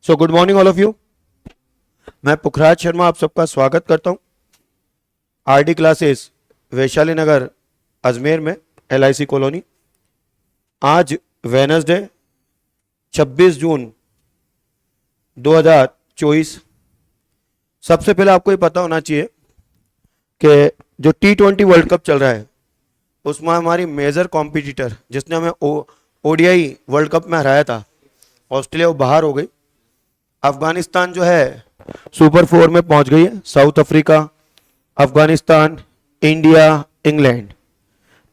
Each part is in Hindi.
So good morning all of you. मैं पुखराज शर्मा आप सबका स्वागत करता हूं आरडी क्लासेस वैशाली नगर अजमेर में LIC कॉलोनी। आज वेनसडे 26 जून 2024। सबसे पहले आपको ये पता होना चाहिए कि जो T20 वर्ल्ड कप चल रहा है उसमें हमारी मेजर कॉम्पिटिटर जिसने हमें ODI वर्ल्ड कप में हराया था ऑस्ट्रेलिया, वो बाहर हो गई। अफगानिस्तान जो है सुपर 4 में पहुंच गई है। South Africa, Afghanistan, India, England.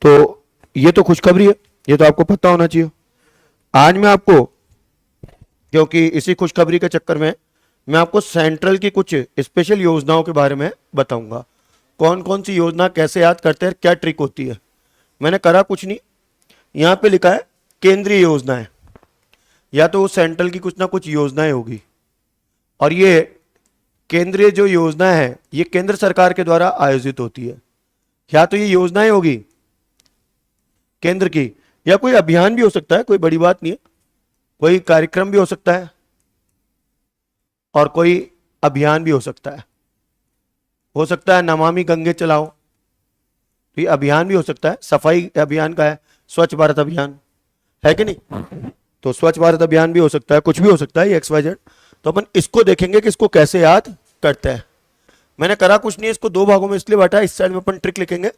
तो ये तो खुशखबरी है, ये तो आपको पता होना चाहिए। आज मैं आपको, क्योंकि इसी खुशखबरी के चक्कर में मैं आपको सेंट्रल की कुछ स्पेशल योजनाओं के बारे में बताऊंगा। कौन कौन सी योजना कैसे याद करते हैं, क्या ट्रिक होती है। मैंने करा कुछ नहीं, यहाँ पे लिखा है केंद्रीय योजनाएं, या तो सेंट्रल की कुछ ना कुछ योजनाएं होगी। और ये केंद्रीय जो योजना है ये केंद्र सरकार के द्वारा आयोजित होती है। या तो ये योजनाएं होगी केंद्र की, या कोई अभियान भी हो सकता है, कोई बड़ी बात नहीं है। कोई कार्यक्रम भी हो सकता है और कोई अभियान भी हो सकता है। हो सकता है नमामि गंगे चलाओ, तो ये अभियान भी हो सकता है। सफाई अभियान का है, स्वच्छ भारत अभियान है कि नहीं, तो स्वच्छ भारत अभियान भी हो सकता है, कुछ भी हो सकता है, ये XYZ। तो अपन इसको देखेंगे कि इसको कैसे याद करते हैं। मैंने करा कुछ नहीं, इसको दो भागों में इसलिए बांटा, इस साइड में अपन ट्रिक लिखेंगे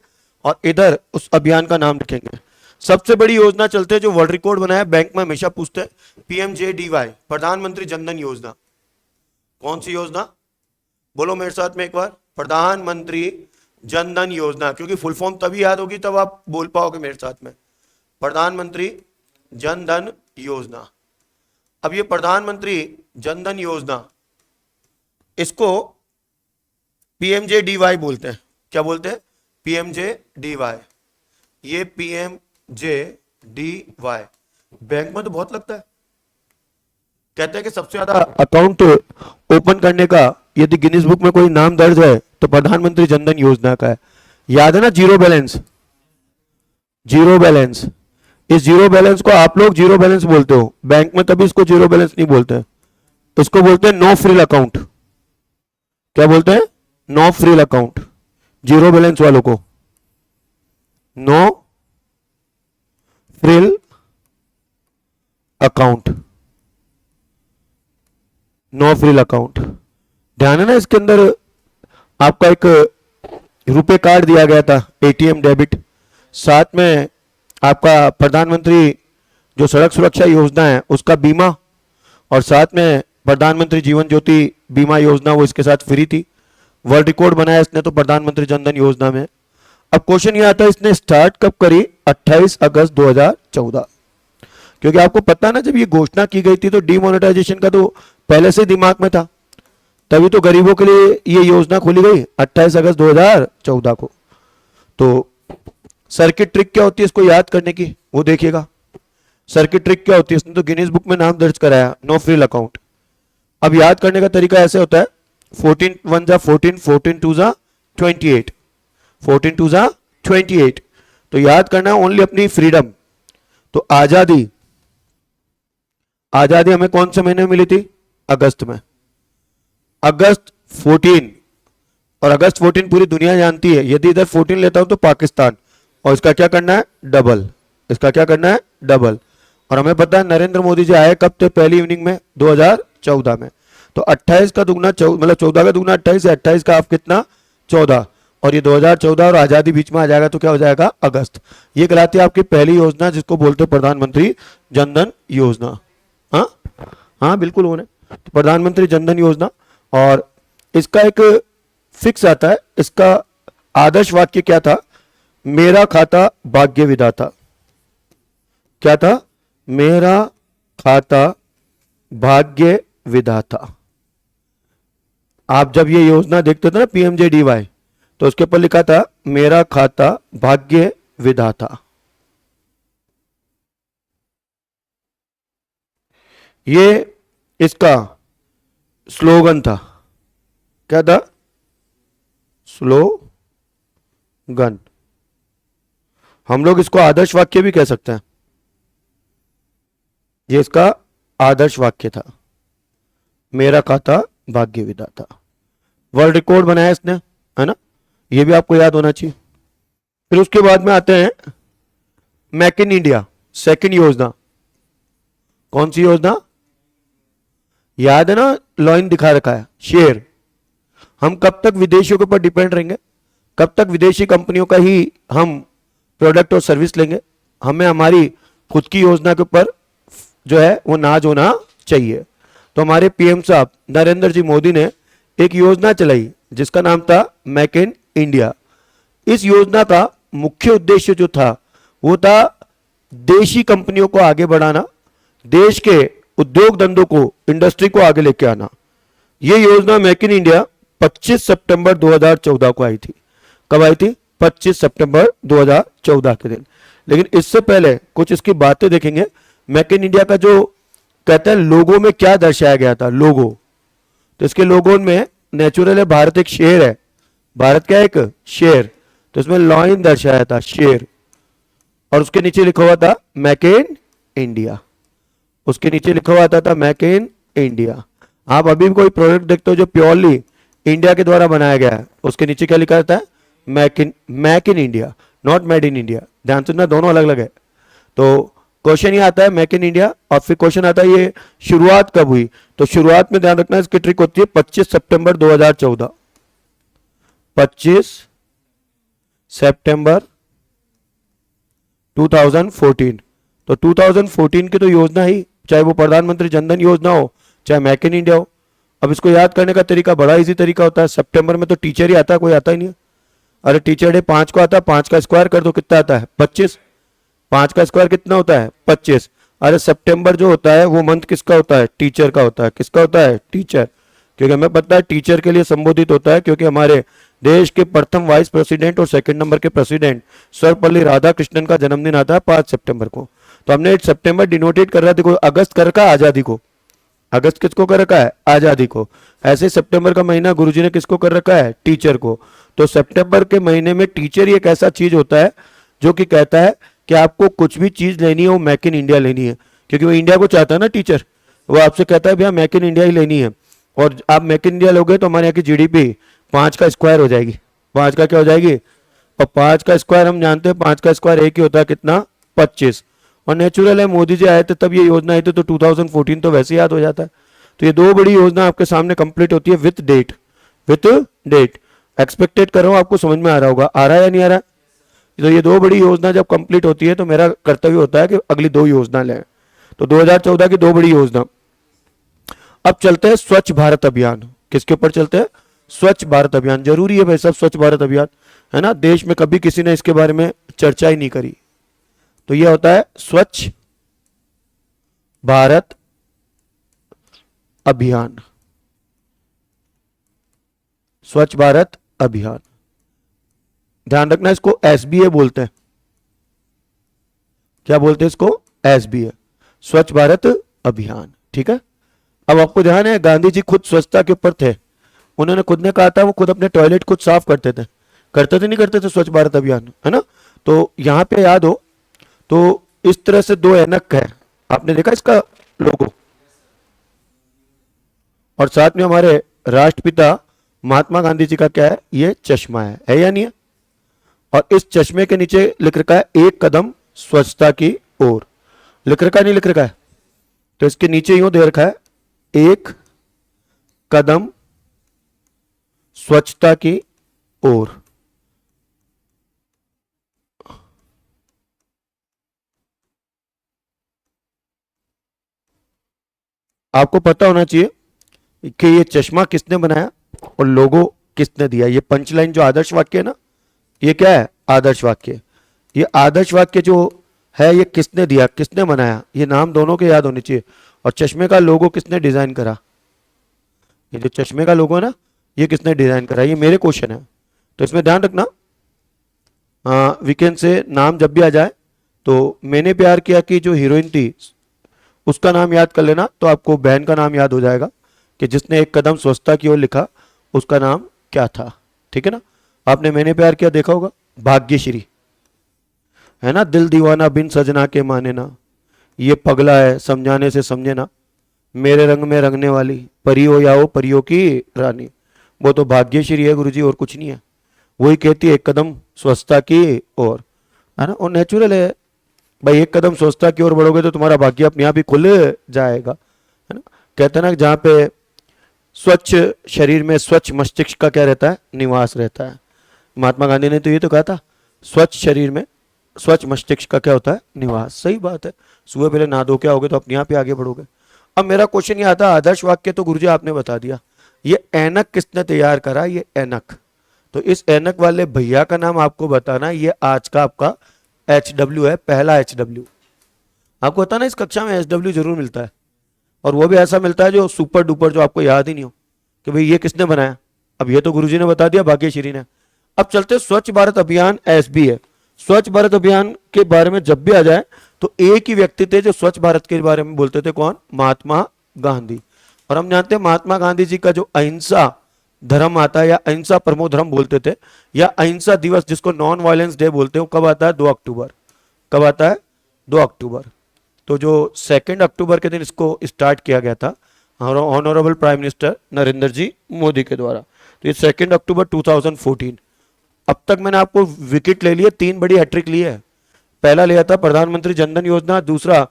और इधर उस अभियान का नाम लिखेंगे। सबसे बड़ी योजना चलते हैं, जो वर्ल्ड रिकॉर्ड बनाया, बैंक में हमेशा पूछते हैं, PMJDY, प्रधानमंत्री जनधन योजना। कौन सी योजना, बोलो मेरे साथ में एक बार, प्रधानमंत्री जनधन योजना। क्योंकि फुल फॉर्म तभी याद होगी तब आप बोल पाओगे मेरे साथ में, प्रधानमंत्री जनधन योजना। अब ये प्रधानमंत्री जनधन योजना, इसको PMJDY बोलते हैं। क्या बोलते हैं? PMJDY। ये PMJDY बैंक में तो बहुत लगता है। कहते हैं कि सबसे ज्यादा अकाउंट ओपन करने का यदि गिनीज बुक में कोई नाम दर्ज है तो प्रधानमंत्री जनधन योजना का है। याद है ना, जीरो बैलेंस। जीरो बैलेंस, इस जीरो बैलेंस को आप लोग जीरो बैलेंस बोलते हो, बैंक में कभी इसको जीरो बैलेंस नहीं बोलते हैं, इसको बोलते हैं नो फ्रिल अकाउंट। क्या बोलते हैं? No frill account. Zero balance वालों को no frill account, no frill account. ध्यान है ना, इसके अंदर आपका एक रुपए कार्ड दिया गया था, ATM डेबिट, साथ में आपका प्रधानमंत्री जो सड़क सुरक्षा योजना है उसका बीमा, और साथ में प्रधानमंत्री जीवन ज्योति बीमा योजना वो इसके साथ फ्री थी। वर्ल्ड रिकॉर्ड बनाया इसने तो प्रधानमंत्री जनधन योजना में। अब क्वेश्चन ये आता है, इसने स्टार्ट कब करी? 28 अगस्त 2014। क्योंकि आपको पता ना, जब ये घोषणा की गई थी तो डीमोनेटाइजेशन का तो पहले से दिमाग में था, तभी तो गरीबों के लिए ये योजना खोली गई 28 अगस्त 2014 को। तो सर्किट ट्रिक क्या होती है इसको याद करने की, वो देखिएगा। सर्किट ट्रिक क्या होती है, इसने तो गिनीज बुक में नाम दर्ज कराया, नो फ्रिल अकाउंट। अब याद करने का तरीका ऐसे होता है, 14 1 जा 14, 14 2 जा 28, 14 2 जा 28। तो याद करना है ओनली अपनी फ्रीडम। तो आजादी, आजादी हमें कौन से महीने में मिली थी? अगस्त में, अगस्त 14। और अगस्त 14 पूरी दुनिया जानती है। यदि इधर 14 लेता हूं तो पाकिस्तान, और इसका क्या करना है? डबल। इसका क्या करना है? डबल। और हमें पता है नरेंद्र मोदी जी आए कब थे? पहली इवनिंग में 2014 में। तो 28 का दुगना मतलब 14 का दुगना 28 है, 28 का आप कितना? 14। और ये 2014 और आजादी बीच में आ जाएगा तो क्या हो जाएगा? अगस्त। ये कहलाती है आपकी पहली योजना, जिसको बोलते हैं प्रधानमंत्री जनधन योजना। हाँ हाँ बिल्कुल होने, तो प्रधानमंत्री जनधन योजना। और इसका एक फिक्स आता है, इसका आदर्श वाक्य क्या था? मेरा खाता भाग्य विधाता। क्या था? मेरा खाता भाग्य विधाता। आप जब ये योजना देखते थे ना PMJDY, तो उसके ऊपर लिखा था मेरा खाता भाग्य विधाता। ये इसका स्लोगन था। क्या था? स्लोगन। हम लोग इसको आदर्श वाक्य भी कह सकते हैं। ये इसका आदर्श वाक्य था। मेरा खाता भाग्य विधाता। वर्ल्ड रिकॉर्ड बनाया इसने, है ना, ये भी आपको याद होना चाहिए। फिर उसके बाद में आते हैं मेक इन इंडिया, सेकंड योजना। कौन सी योजना? याद है ना, लाइन दिखा रखा है, शेयर। हम कब तक विदेशियों के ऊपर डिपेंड रहेंगे? कब तक विदेशी कंपनियों का ही हम प्रोडक्ट और सर्विस लेंगे? हमें हमारी खुद की योजना के ऊपर जो है वो नाज होना चाहिए। तो हमारे पीएम साहब नरेंद्र जी मोदी ने एक योजना चलाई जिसका नाम था मेक इन इंडिया। इस योजना का मुख्य उद्देश्य जो था वो था देशी कंपनियों को आगे बढ़ाना, देश के उद्योग धंधों को, इंडस्ट्री को आगे लेके आना। ये योजना मेक इन इंडिया 25 सितंबर 2014 को आई थी। कब आई थी? 25 सितंबर 2014 के दिन। लेकिन इससे पहले कुछ इसकी बातें देखेंगे। मेक इन इंडिया का जो कहते हैं लोगो में क्या दर्शाया गया था, लोगो, तो इसके लोगो में नेचुरल है, भारत एक शेर है, भारत क्या है? एक शेर। तो इसमें लाइन दर्शाया था, शेर, और उसके नीचे लिखा हुआ था मेक इन इंडिया। उसके नीचे लिखा हुआ था मेक इन इंडिया। आप अभी भी कोई प्रोडक्ट देखते हो जो प्योरली इंडिया के द्वारा बनाया गया है, उसके नीचे क्या लिखा रहता है? Make in India, not made in India. ध्यान सुनना, दोनों अलग अलग है। तो क्वेश्चन ये आता है मेक इन इंडिया, और फिर क्वेश्चन आता है ये शुरुआत कब हुई? तो शुरुआत में ध्यान रखना इसकी ट्रिक होती है 25 सितंबर 2014। 25 सितंबर 2014। तो 2014 की तो योजना ही, चाहे वो प्रधानमंत्री जनधन योजना हो, चाहे मेक इन इंडिया हो। अब इसको याद करने का तरीका बड़ा इजी तरीका होता है। सितंबर में तो टीचर ही आता है, कोई आता ही नहीं है। अरे टीचर डे 5 को आता है, 5 का स्क्वायर कर दो, कितना आता है? 25। 5 का स्क्वायर कितना होता है? 25। अरे सितंबर जो होता है वो मंथ किसका होता है? टीचर का होता है। किसका होता है? टीचर। क्योंकि हमें पता है टीचर के लिए संबोधित होता है, क्योंकि हमारे देश के प्रथम वाइस प्रेसिडेंट और सेकंड नंबर के प्रेसिडेंट सर्वपल्ली राधाकृष्णन का जन्मदिन आता है 5 सितंबर को। तो हमने 8 सितंबर डिनोटेट कर रहा है, देखो अगस्त कर रखा है आजादी को। अगस्त किसको कर रखा है? आजादी को। ऐसे सितंबर का महीना गुरुजी ने किसको कर रखा है? टीचर को। तो सितंबर के महीने में टीचर ही एक ऐसा चीज होता है जो कि कहता है कि आपको कुछ भी चीज लेनी है वो मेक इन इंडिया लेनी है, क्योंकि वो इंडिया को चाहता है ना टीचर। वो आपसे कहता है भैया मेक इन इंडिया ही लेनी है, और आप मेक इन इंडिया लोगे तो हमारे यहाँ की जीडीपी 5 का स्क्वायर हो जाएगी। 5 का क्या हो जाएगी? और 5 का स्क्वायर हम जानते हैं, 5 का स्क्वायर एक ही होता है, कितना? 25। और नेचुरल है मोदी जी आए थे तब ये योजना आई थी, तो 2014 तो वैसे याद हो जाता है। तो ये दो बड़ी योजना आपके सामने कंप्लीट होती है with date. With date expected कर रहा हूं, आपको समझ में आ रहा होगा, आ रहा है या नहीं आ रहा है? तो ये दो बड़ी योजना जब कंप्लीट होती है तो मेरा कर्तव्य होता है कि अगली दो योजना लें। तो 2014 की दो बड़ी योजना। अब चलते हैं स्वच्छ भारत अभियान। किसके ऊपर चलते हैं? स्वच्छ भारत अभियान। जरूरी है भाई साहब स्वच्छ भारत अभियान, है ना। देश में कभी किसी ने इसके बारे में चर्चा ही नहीं करी। तो यह होता है स्वच्छ भारत अभियान। स्वच्छ भारत अभियान, ध्यान रखना इसको एसबीए बोलते हैं। क्या बोलते हैं इसको? एसबीए, स्वच्छ भारत अभियान। ठीक है। अब आपको ध्यान है गांधी जी खुद स्वच्छता के ऊपर थे। उन्होंने खुद ने कहा था वो खुद अपने टॉयलेट खुद साफ करते थे। करते थे नहीं करते थे स्वच्छ भारत अभियान, है ना। तो यहां पे याद हो तो इस तरह से दो ऐनक है, आपने देखा इसका लोगो, और साथ में हमारे राष्ट्रपिता महात्मा गांधी जी का क्या है? ये चश्मा है या नहीं है? और इस चश्मे के नीचे लिख रखा है एक कदम स्वच्छता की ओर। लिख रखा है नहीं लिख रखा है? तो इसके नीचे यूं दे रखा है एक कदम स्वच्छता की ओर। आपको पता होना चाहिए कि ये चश्मा किसने बनाया और लोगो किसने दिया। ये पंचलाइन जो आदर्श वाक्य है ना, ये क्या है? आदर्श वाक्य। ये आदर्श वाक्य जो है ये किसने दिया, किसने बनाया, ये नाम दोनों के याद होने चाहिए। और चश्मे का लोगो किसने डिजाइन करा? ये जो चश्मे का लोगो है ना, ये किसने डिजाइन करा? ये मेरे क्वेश्चन है, तो इसमें ध्यान रखना। वीकेंड से नाम जब भी आ जाए तो मैंने प्यार किया कि जो हीरोइन थी उसका नाम याद कर लेना, तो आपको बहन का नाम याद हो जाएगा कि जिसने एक कदम स्वच्छता की ओर लिखा उसका नाम क्या था। ठीक है ना। आपने मैंने प्यार किया देखा होगा, भाग्यश्री, है ना। दिल दीवाना बिन सजना के माने ना, ये पगला है समझाने से समझे ना, मेरे रंग में रंगने वाली, परी हो या हो परियों की रानी, वो तो भाग्यश्री है गुरुजी, और कुछ नहीं है। वही कहती है एक कदम स्वच्छता की ओर, है ना, और नेचुरल है भाई, एक कदम स्वच्छता की ओर बढ़ोगे तो तुम्हारा भाग्य अपने आप ही खुल जाएगा, है ना। कहते हैं ना जहाँ पे स्वच्छ शरीर में स्वच्छ मस्तिष्क का क्या रहता है, निवास रहता है। महात्मा गांधी ने तो ये तो कहा था, स्वच्छ शरीर में स्वच्छ मस्तिष्क का क्या होता है, निवास। सही बात है, सुबह पहले नहा धो के आओगे तो अपने आप ही आगे बढ़ोगे। अब मेरा क्वेश्चन ये आता है, आदर्श वाक्य तो गुरुजी आपने बता दिया, ये ऐनक किसने तैयार करा, ये ऐनक, तो इस ऐनक वाले भैया का नाम आपको बताना, ये आज का आपका HW है, पहला HW। आपको पता ना इस कक्षा में HW जरूर मिलता है, और वो भी ऐसा मिलता है जो सुपर डुपर, जो आपको याद ही नहीं हो कि भाई ये किसने बनाया। अब ये तो गुरुजी ने बता दिया, भाग्यश्री ने। अब चलते स्वच्छ भारत अभियान SB है। स्वच्छ भारत अभियान के बारे में जब भी आ जाए तो एक ही व्यक्ति थे जो स्वच्छ भारत के बारे में बोलते थे, कौन, महात्मा गांधी। और हम जानते हैं महात्मा गांधी जी का जो अहिंसा धर्म आता है, या अहिंसा परमो धर्म बोलते थे, या अहिंसा दिवस जिसको नॉन वायलेंस डे बोलते हैं, वो कब आता है, 2 अक्टूबर। कब आता है, 2 अक्टूबर। तो जो 2 अक्टूबर के दिन इसको स्टार्ट किया गया था ऑनरेबल प्राइम मिनिस्टर नरेंद्र जी मोदी के द्वारा। तो ये 2 अक्टूबर 2014। अब तक मैंने आपको विकेट ले लिए, 3 बड़ी हैट्रिक ली है। पहला लिया था प्रधानमंत्री जनधन योजना, दूसरा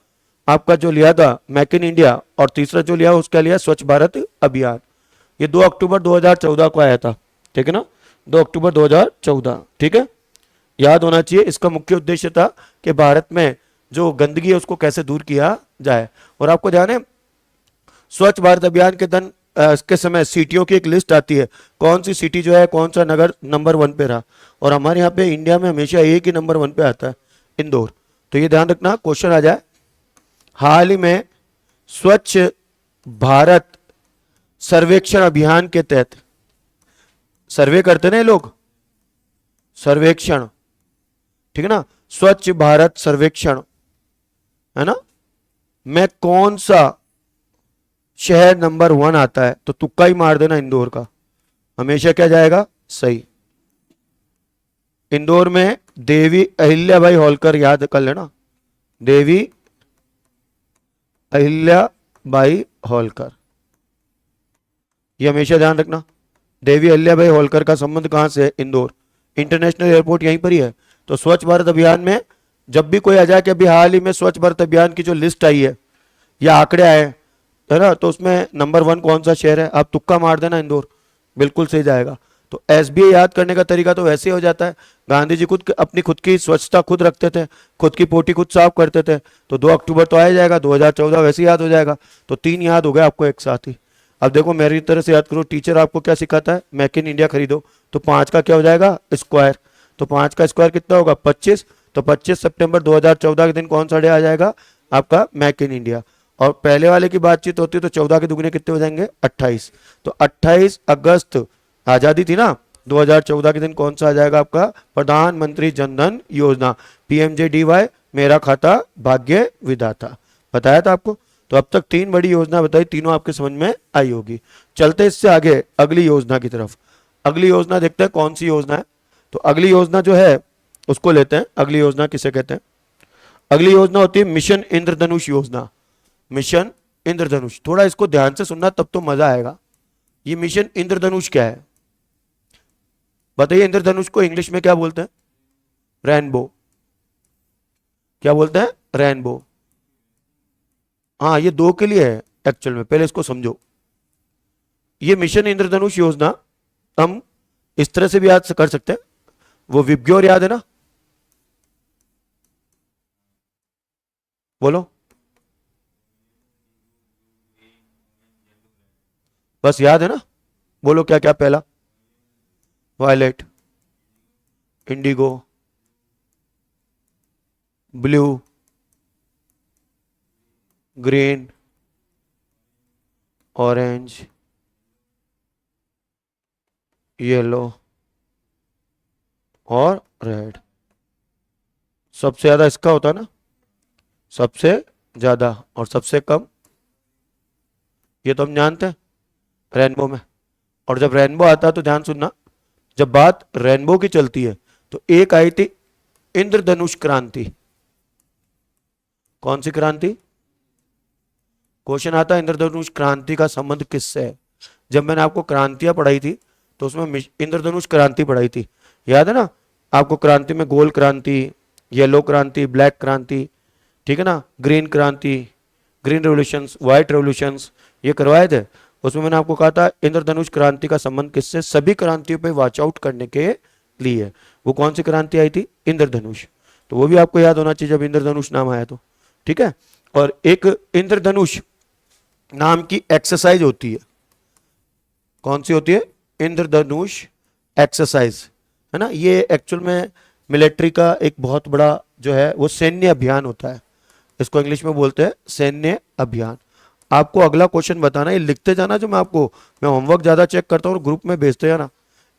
आपका जो लिया था मेक इन इंडिया, और तीसरा जो लिया उसका लिया स्वच्छ भारत अभियान। ये 2 अक्टूबर 2014 को आया था, ठीक है ना, 2 अक्टूबर 2014, ठीक है, याद होना चाहिए। इसका मुख्य उद्देश्य था कि भारत में जो गंदगी है उसको कैसे दूर किया जाए। और आपको ध्यान है स्वच्छ भारत अभियान के समय सिटियों की एक लिस्ट आती है, कौन सी सिटी जो है, कौन सा नगर नंबर 1 पे रहा, और हमारे यहाँ पे इंडिया में हमेशा एक ही नंबर 1 पे आता है, इंदौर। तो ये ध्यान रखना, क्वेश्चन आ जाए। हाल ही में स्वच्छ भारत सर्वेक्षण अभियान के तहत, सर्वे करते ना लोग, सर्वेक्षण, ठीक है ना, स्वच्छ भारत सर्वेक्षण, है ना, में कौन सा शहर नंबर 1 आता है, तो तुक्का ही मार देना, इंदौर का हमेशा क्या जाएगा, सही। इंदौर में देवी अहिल्याबाई होलकर, याद कर लेना, देवी अहिल्याबाई होलकर, ये हमेशा ध्यान रखना। देवी अहिल्याबाई होलकर का संबंध कहां से है, इंदौर, इंटरनेशनल एयरपोर्ट यहीं पर ही है। तो स्वच्छ भारत अभियान में जब भी कोई आ जाए कि अभी हाल ही में स्वच्छ भारत अभियान की जो लिस्ट आई है या आंकड़े आए, है ना, तो उसमें नंबर 1 कौन सा शहर है, आप तुक्का मार देना, इंदौर, बिल्कुल सही जाएगा। तो SBI याद करने का तरीका तो वैसे ही हो जाता है। गांधी जी अपनी खुद की स्वच्छता खुद रखते थे, खुद की पोटी खुद साफ करते थे, तो 2 अक्टूबर तो आ जाएगा, 2014 वैसे ही याद हो जाएगा। तो 3 याद हो गए आपको एक साथ ही। अब देखो मेरी तरह से याद करो, टीचर आपको क्या सिखाता है, मेक इन इंडिया खरीदो, तो 5 का क्या हो जाएगा, स्क्वायर, तो 5 का स्क्वायर कितना होगा, 25। तो 25 सितंबर 2014 के दिन कौन सा डे आ जाएगा, आपका मेक इन इंडिया। और पहले वाले की बातचीत होती है तो 14 के दुगने कितने हो जाएंगे, 28। तो 28 अगस्त आजादी थी ना, 2014 के दिन कौन सा आ जाएगा आपका, प्रधानमंत्री जनधन योजना, PMJDY, मेरा खाता भाग्य विधाता, बताया था आपको। तो अब तक 3 बड़ी योजना बताई, तीनों आपके समझ में आई होगी। चलते इससे आगे अगली योजना की तरफ। अगली योजना देखते हैं कौन सी योजना है। तो अगली योजना जो है उसको लेते हैं। अगली योजना किसे कहते हैं, अगली योजना होती है मिशन इंद्रधनुष योजना। मिशन इंद्रधनुष, थोड़ा इसको ध्यान से सुनना तब तो मजा आएगा। ये मिशन इंद्रधनुष क्या है बताइए, इंद्रधनुष को इंग्लिश में क्या बोलते हैं, रेनबो, क्या बोलते हैं, रेनबो। हाँ ये 2 के लिए है एक्चुअल में, पहले इसको समझो। ये मिशन इंद्रधनुष योजना हम इस तरह से भी याद कर सकते हैं, वो विबग्योर याद है ना, बोलो, बस याद है ना, बोलो क्या क्या, पहला violet, indigo, blue, green, orange, yellow और रेड। सबसे ज्यादा इसका होता है ना, सबसे ज्यादा, और सबसे कम ये तो हम जानते हैं रेनबो में। और जब रेनबो आता है तो ध्यान सुनना, जब बात रेनबो की चलती है तो एक आई थी इंद्रधनुष क्रांति। कौन सी क्रांति, क्वेश्चन आता है इंद्रधनुष क्रांति का संबंध किससे है। जब मैंने आपको क्रांतियां पढ़ाई थी तो उसमें इंद्रधनुष क्रांति पढ़ाई थी, याद है ना आपको। क्रांति में गोल क्रांति, येलो क्रांति, ब्लैक क्रांति, ठीक है ना, ग्रीन क्रांति, ग्रीन रेवोल्यूशंस, व्हाइट रेवोल्यूशंस, ये करवाए थे। उसमें मैंने आपको कहा था इंद्रधनुष क्रांति का संबंध किससे, सभी क्रांतियों पे वॉच आउट करने के लिए। वो कौन सी क्रांति आई थी, इंद्रधनुष। तो वो भी आपको याद होना चाहिए जब इंद्रधनुष नाम आया तो, ठीक है। और एक इंद्रधनुष नाम की एक्सरसाइज होती है, कौन सी होती है, इंद्रधनुष एक्सरसाइज, है ना। ये एक्चुअल में मिलिट्री का एक बहुत बड़ा जो है वो सैन्य अभियान होता है, इसको इंग्लिश में बोलते हैं सैन्य अभियान। आपको अगला क्वेश्चन बताना, ये लिखते जाना, जो मैं होमवर्क ज्यादा चेक करता हूँ और ग्रुप में भेजते जाना।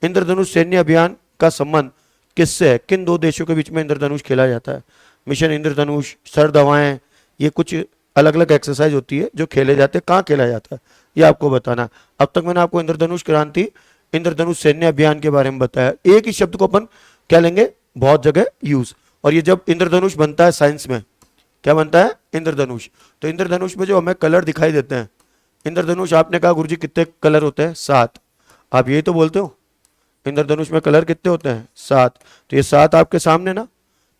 इंद्रधनुष सैन्य अभियान का संबंध किससे है, किन दो देशों के बीच में इंद्रधनुष खेला जाता है। मिशन इंद्रधनुष, सर्द हवाएं, ये कुछ अलग अलग एक्सरसाइज होती है जो खेले जाते हैं, कहाँ खेला जाता है ये आपको बताना। अब तक मैंने आपको इंद्रधनुष क्रांति, इंद्रधनुष सैन्य अभियान के बारे में बताया। एक ही शब्द को अपन क्या लेंगे, बहुत जगह यूज। और ये जब इंद्रधनुष बनता है साइंस में, क्या बनता है, इंद्रधनुष। तो इंद्रधनुष में जो हमें कलर दिखाई देते हैं, इंद्रधनुष आपने कहा गुरुजी कितने कलर होते हैं, 7। आप यही तो बोलते हो, इंद्रधनुष में कलर कितने होते हैं, 7। तो ये 7 आपके सामने ना,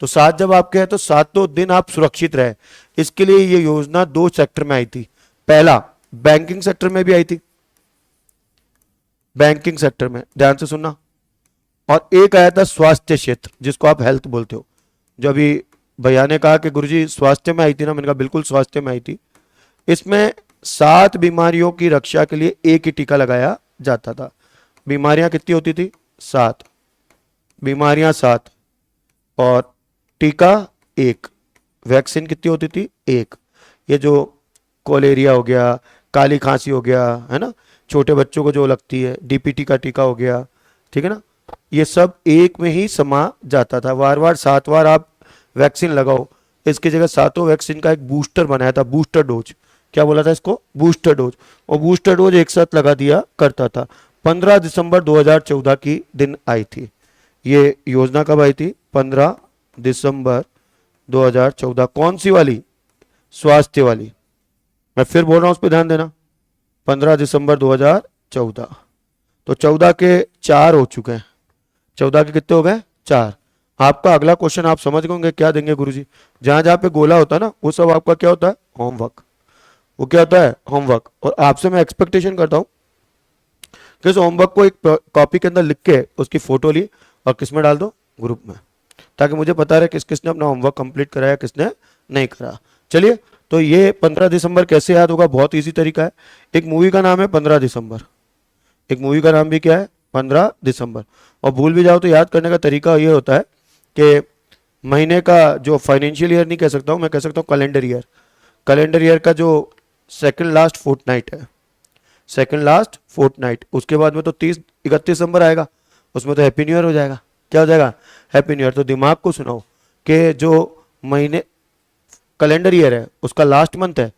तो 7 जब आपके हैं तो 7 दिन आप सुरक्षित रहे। इसके लिए ये योजना 2 सेक्टर में आई थी। पहला बैंकिंग सेक्टर में भी आई थी, बैंकिंग सेक्टर में, ध्यान से सुनना। और एक आया था स्वास्थ्य क्षेत्र, जिसको आप हेल्थ बोलते हो। जो अभी भैया ने कहा कि गुरुजी स्वास्थ्य में आई थी ना, मैंने कहा बिल्कुल स्वास्थ्य में आई थी। इसमें 7 बीमारियों की रक्षा के लिए एक ही टीका लगाया जाता था। बीमारियां कितनी होती थी, 7 बीमारियां, 7 और टीका 1। वैक्सीन कितनी होती थी, 1। ये जो कोलेरिया हो गया, काली खांसी हो गया, है ना, छोटे बच्चों को जो लगती है, डीपीटी का टीका हो गया, ठीक है ना, ये सब एक में ही समा जाता था। बार बार 7 बार आप वैक्सीन लगाओ, इसकी जगह 7 वैक्सीन का एक बूस्टर बनाया था, बूस्टर डोज। क्या बोला था इसको, बूस्टर डोज। और बूस्टर डोज एक साथ लगा दिया करता था। 15 दिसंबर 2014 की दिन आई थी ये योजना। कब आई थी, 15 दिसंबर 2014। कौन सी वाली, स्वास्थ्य वाली। मैं फिर बोल रहा हूं, उस पर ध्यान देना। 15 दिसंबर 2014। तो 14 के 4 हो चुके हैं, 14 के कितने हो गए, 4। आपका अगला क्वेश्चन आप समझ गए क्या देंगे गुरुजी, जहां जहां पे गोला होता है ना, वो सब आपका क्या होता है, होमवर्क। वो क्या होता है, होमवर्क। और आपसे मैं एक्सपेक्टेशन करता हूं कि इस होमवर्क को एक कॉपी के अंदर लिख के उसकी फोटो ली और किस में डाल दो, ग्रुप में, ताकि मुझे पता रहे किस किसने अपना होमवर्क कंप्लीट कराया, किसने नहीं करा। चलिए, तो ये 15 दिसंबर कैसे याद होगा, बहुत इजी तरीका है। एक मूवी का नाम है 15 दिसंबर, एक मूवी का नाम भी क्या है, 15 दिसंबर। और भूल भी जाओ तो याद करने का तरीका ये होता है कि महीने का, जो फाइनेंशियल ईयर नहीं कह सकता हूँ मैं, कह सकता हूँ कैलेंडर ईयर। कैलेंडर ईयर का जो सेकंड लास्ट फोर्टनाइट है, सेकंड लास्ट फोर्टनाइट, उसके बाद में तो 31 दिसंबर आएगा, उसमें तो हैप्पी न्यू ईयर हो जाएगा। क्या हो जाएगा, हैप्पी न्यू ईयर। तो दिमाग को सुनाओ कि जो महीने कैलेंडर ईयर है उसका लास्ट मंथ है,